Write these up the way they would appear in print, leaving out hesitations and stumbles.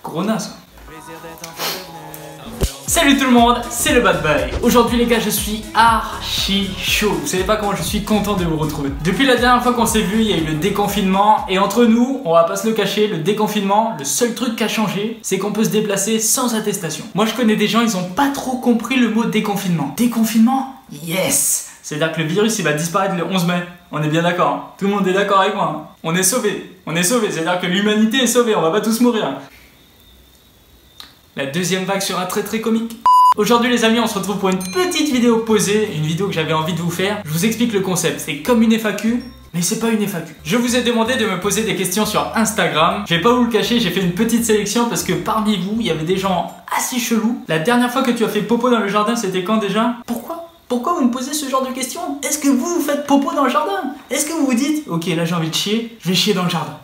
Gros naze. Salut tout le monde, c'est le Bad Boy. Aujourd'hui les gars, je suis archi chaud. Vous savez pas comment je suis content de vous retrouver. Depuis la dernière fois qu'on s'est vu, il y a eu le déconfinement. Et entre nous, on va pas se le cacher, le déconfinement, le seul truc qui a changé, c'est qu'on peut se déplacer sans attestation. Moi je connais des gens, ils ont pas trop compris le mot déconfinement. Déconfinement? Yes! C'est-à-dire que le virus il va disparaître le 11 mai. On est bien d'accord. Tout le monde est d'accord avec moi. On est sauvés. On est sauvés. C'est-à-dire que l'humanité est sauvée. On va pas tous mourir. La deuxième vague sera très comique. Aujourd'hui les amis, on se retrouve pour une petite vidéo posée, une vidéo que j'avais envie de vous faire. Je vous explique le concept, c'est comme une FAQ, mais c'est pas une FAQ. Je vous ai demandé de me poser des questions sur Instagram. Je vais pas vous le cacher, j'ai fait une petite sélection parce que parmi vous, il y avait des gens assez chelous. La dernière fois que tu as fait popo dans le jardin, c'était quand déjà? Pourquoi vous me posez ce genre de questions? Est-ce que vous faites popo dans le jardin? Est-ce que vous vous dites, ok là j'ai envie de chier, je vais chier dans le jardin?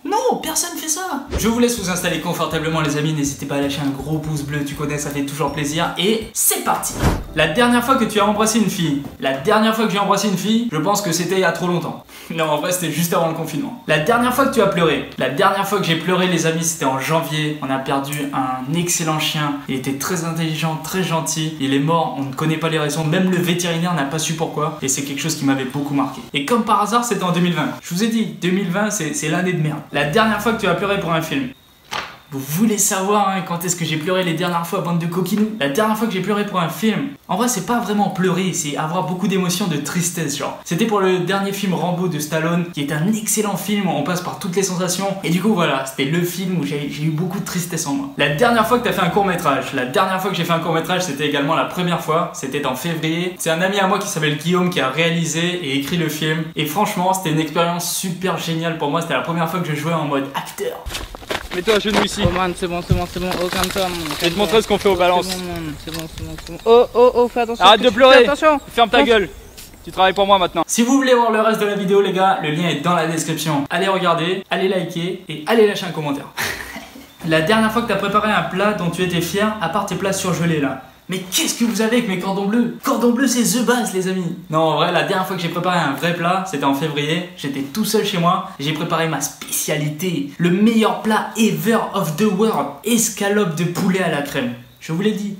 Non, personne fait ça. Je vous laisse vous installer confortablement les amis, n'hésitez pas à lâcher un gros pouce bleu, tu connais, ça fait toujours plaisir. Et c'est parti. La dernière fois que tu as embrassé une fille, la dernière fois que j'ai embrassé une fille, je pense que c'était il y a trop longtemps. Non, en vrai c'était juste avant le confinement. La dernière fois que tu as pleuré, la dernière fois que j'ai pleuré les amis, c'était en janvier. On a perdu un excellent chien, il était très intelligent, très gentil. Il est mort, on ne connaît pas les raisons, même le vétérinaire n'a pas su pourquoi. Et c'est quelque chose qui m'avait beaucoup marqué. Et comme par hasard, c'était en 2020. Je vous ai dit, 2020 c'est l'année de merde. La dernière fois que tu as pleuré pour un film. Vous voulez savoir hein, quand est-ce que j'ai pleuré les dernières fois, bande de coquinous? La dernière fois que j'ai pleuré pour un film, en vrai c'est pas vraiment pleurer, c'est avoir beaucoup d'émotions, de tristesse genre. C'était pour le dernier film Rambo de Stallone, qui est un excellent film où on passe par toutes les sensations. Et du coup voilà, c'était le film où j'ai eu beaucoup de tristesse en moi. La dernière fois que t'as fait un court-métrage, la dernière fois que j'ai fait un court-métrage, c'était également la première fois, c'était en février. C'est un ami à moi qui s'appelle Guillaume qui a réalisé et écrit le film. Et franchement, c'était une expérience super géniale pour moi, c'était la première fois que je jouais en mode acteur. Mets-toi à genoux ici. Oh man, c'est bon, aucun temps. Je vais te montrer ce qu'on fait aux balances. C'est bon. Oh, fais attention. Arrête de pleurer. Fais attention. Ferme ta gueule. Tu travailles pour moi maintenant. Si vous voulez voir le reste de la vidéo les gars, le lien est dans la description. Allez regarder, allez liker et allez lâcher un commentaire. La dernière fois que tu as préparé un plat dont tu étais fier, à part tes plats surgelés là. Mais qu'est-ce que vous avez avec mes cordons bleus? Cordon bleu c'est the base les amis. Non en vrai la dernière fois que j'ai préparé un vrai plat, c'était en février. J'étais tout seul chez moi. J'ai préparé ma spécialité. Le meilleur plat ever of the world. Escalope de poulet à la crème. Je vous l'ai dit.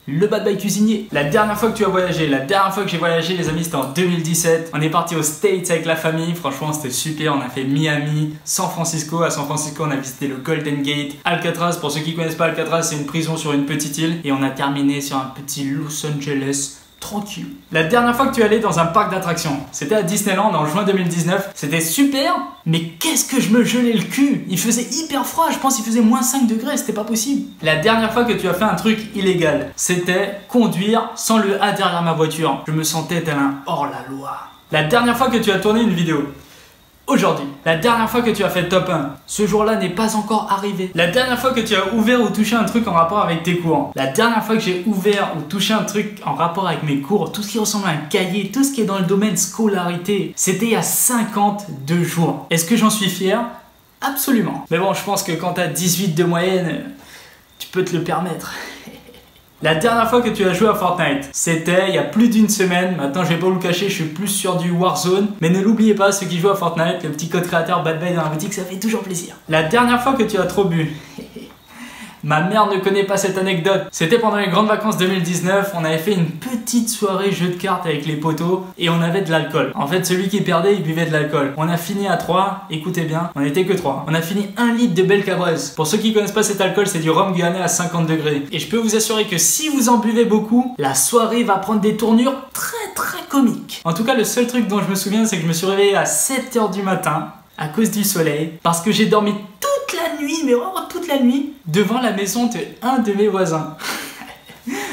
Le Bad Boy cuisinier. La dernière fois que tu as voyagé, la dernière fois que j'ai voyagé les amis c'était en 2017. On est parti aux States avec la famille, franchement c'était super, on a fait Miami, San Francisco. À San Francisco on a visité le Golden Gate, Alcatraz, pour ceux qui connaissent pas Alcatraz c'est une prison sur une petite île. Et on a terminé sur un petit Los Angeles. Tranquille. La dernière fois que tu es allé dans un parc d'attractions, c'était à Disneyland en juin 2019. C'était super, mais qu'est-ce que je me gelais le cul. Il faisait hyper froid, je pense qu'il faisait moins 5 degrés, c'était pas possible. La dernière fois que tu as fait un truc illégal, c'était conduire sans le A derrière ma voiture. Je me sentais tel un hors-la-loi. La dernière fois que tu as tourné une vidéo. Aujourd'hui, la dernière fois que tu as fait top 1, ce jour-là n'est pas encore arrivé. La dernière fois que tu as ouvert ou touché un truc en rapport avec tes cours. La dernière fois que j'ai ouvert ou touché un truc en rapport avec mes cours, tout ce qui ressemble à un cahier, tout ce qui est dans le domaine scolarité, c'était il y a 52 jours. Est-ce que j'en suis fier? Absolument. Mais bon, je pense que quand tu as 18 de moyenne, tu peux te le permettre. La dernière fois que tu as joué à Fortnite, c'était il y a plus d'une semaine. Maintenant, je vais pas vous le cacher, je suis plus sur du Warzone. Mais ne l'oubliez pas, ceux qui jouent à Fortnite, le petit code créateur Bad Boy dans la boutique, ça fait toujours plaisir. La dernière fois que tu as trop bu. Ma mère ne connaît pas cette anecdote. C'était pendant les grandes vacances 2019, on avait fait une petite soirée jeu de cartes avec les potos et on avait de l'alcool. En fait, celui qui perdait, il buvait de l'alcool. On a fini à 3, écoutez bien, on n'était que 3. On a fini 1 litre de Belle Cabresse. Pour ceux qui connaissent pas cet alcool, c'est du rhum guyanais à 50 degrés. Et je peux vous assurer que si vous en buvez beaucoup, la soirée va prendre des tournures très comiques. En tout cas, le seul truc dont je me souviens, c'est que je me suis réveillé à 7 h du matin à cause du soleil, parce que j'ai dormi toute la nuit, mais vraiment toute la nuit, devant la maison de un de mes voisins.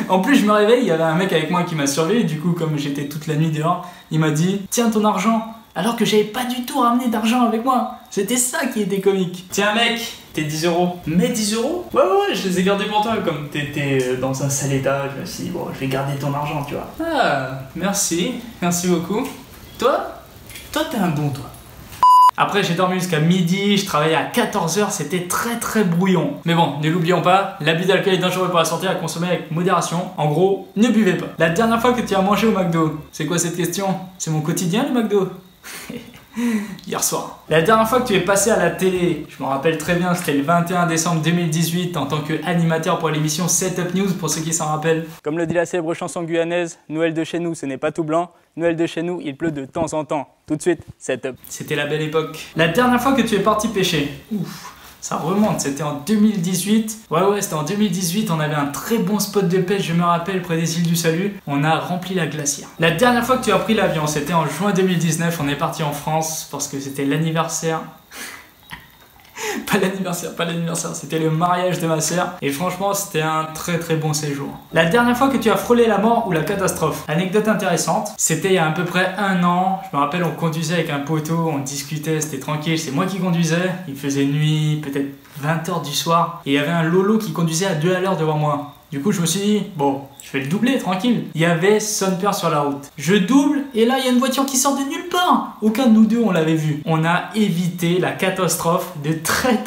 En plus, je me réveille, il y avait un mec avec moi qui m'a surveillé, du coup, comme j'étais toute la nuit dehors, il m'a dit « Tiens ton argent !» alors que j'avais pas du tout ramené d'argent avec moi. C'était ça qui était comique. Tiens mec, tes 10 €. Mais 10 €? Ouais, je les ai gardés pour toi, comme t'étais dans un sale état, je me suis dit, bon, je vais garder ton argent, tu vois. Ah, merci beaucoup. Toi t'es un bon, toi. Après j'ai dormi jusqu'à midi, je travaillais à 14 h, c'était très brouillon. Mais bon, ne l'oublions pas, l'abus d'alcool est dangereux pour la santé, à consommer avec modération. En gros, ne buvez pas. La dernière fois que tu as mangé au McDo, c'est quoi cette question? C'est mon quotidien le McDo. Hier soir. La dernière fois que tu es passé à la télé, je me rappelle très bien, c'était le 21 décembre 2018 en tant qu'animateur pour l'émission Setup News, pour ceux qui s'en rappellent. Comme le dit la célèbre chanson guyanaise, Noël de chez nous, ce n'est pas tout blanc. Noël de chez nous, il pleut de temps en temps. Tout de suite, Setup. C'était la belle époque. La dernière fois que tu es parti pêcher, ouf, ça remonte, c'était en 2018. Ouais, c'était en 2018, on avait un très bon spot de pêche, je me rappelle, près des îles du Salut. On a rempli la glacière. La dernière fois que tu as pris l'avion, c'était en juin 2019. On est parti en France parce que c'était l'anniversaire. Pas l'anniversaire, c'était le mariage de ma sœur. Et franchement, c'était un très bon séjour. La dernière fois que tu as frôlé la mort ou la catastrophe. Anecdote intéressante, c'était il y a à peu près 1 an. Je me rappelle, on conduisait avec un poteau, on discutait, c'était tranquille. C'est moi qui conduisais. Il faisait nuit, peut-être 20h du soir. Et il y avait un lolo qui conduisait à 2 à l'heure devant moi. Du coup, je me suis dit, bon, je vais le doubler, tranquille. Il y avait son père sur la route. Je double, et là, il y a une voiture qui sort de nulle part. Aucun de nous deux, on l'avait vu. On a évité la catastrophe de très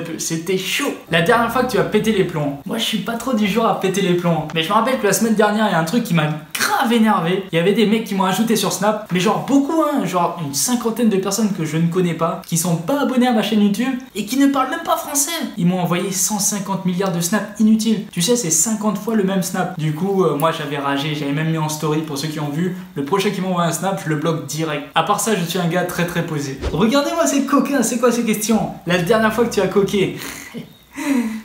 peu. C'était chaud. La dernière fois que tu as pété les plombs. Moi, je suis pas trop du genre à péter les plombs. Mais je me rappelle que la semaine dernière, il y a un truc qui m'a grave énervé. Il y avait des mecs qui m'ont ajouté sur Snap. Mais genre beaucoup, hein. Genre une 50aine de personnes que je ne connais pas. Qui sont pas abonnés à ma chaîne YouTube. Et qui ne parlent même pas français. Ils m'ont envoyé 150 milliards de snaps inutiles. Tu sais, c'est 50 fois le même snap. Du coup, moi j'avais ragé, j'avais même mis en story pour ceux qui ont vu. Le prochain qui m'envoie un snap, je le bloque direct. À part ça, je suis un gars très posé. Regardez-moi ces coquins, c'est quoi ces questions? La dernière fois que tu as coqué.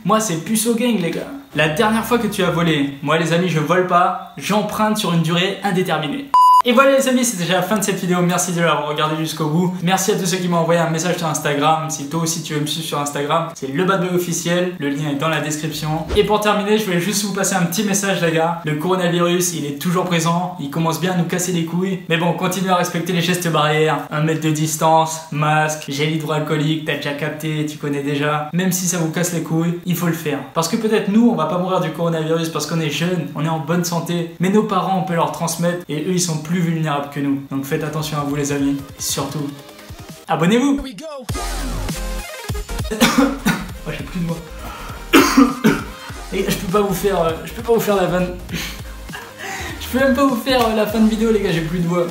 Moi, c'est puceau gang, les gars. La dernière fois que tu as volé. Moi, les amis, je vole pas, j'emprunte sur une durée indéterminée. Et voilà les amis, c'est déjà la fin de cette vidéo, merci de l'avoir regardé jusqu'au bout. Merci à tous ceux qui m'ont envoyé un message sur Instagram. Si toi aussi tu veux me suivre sur Instagram, c'est le Bad Boy officiel, le lien est dans la description. Et pour terminer, je voulais juste vous passer un petit message les gars. Le coronavirus, il est toujours présent, il commence bien à nous casser les couilles. Mais bon, continuez à respecter les gestes barrières, 1 mètre de distance, masque, gel hydroalcoolique, t'as déjà capté, tu connais déjà. Même si ça vous casse les couilles, il faut le faire. Parce que peut-être nous, on va pas mourir du coronavirus parce qu'on est jeunes, on est en bonne santé. Mais nos parents, on peut leur transmettre et eux, ils sont plus vulnérables que nous. Donc faites attention à vous les amis. Et surtout, abonnez-vous. Oh, j'ai plus de voix. Les gars, je peux pas vous faire la fin. Je peux même pas vous faire la fin de vidéo les gars, j'ai plus de voix.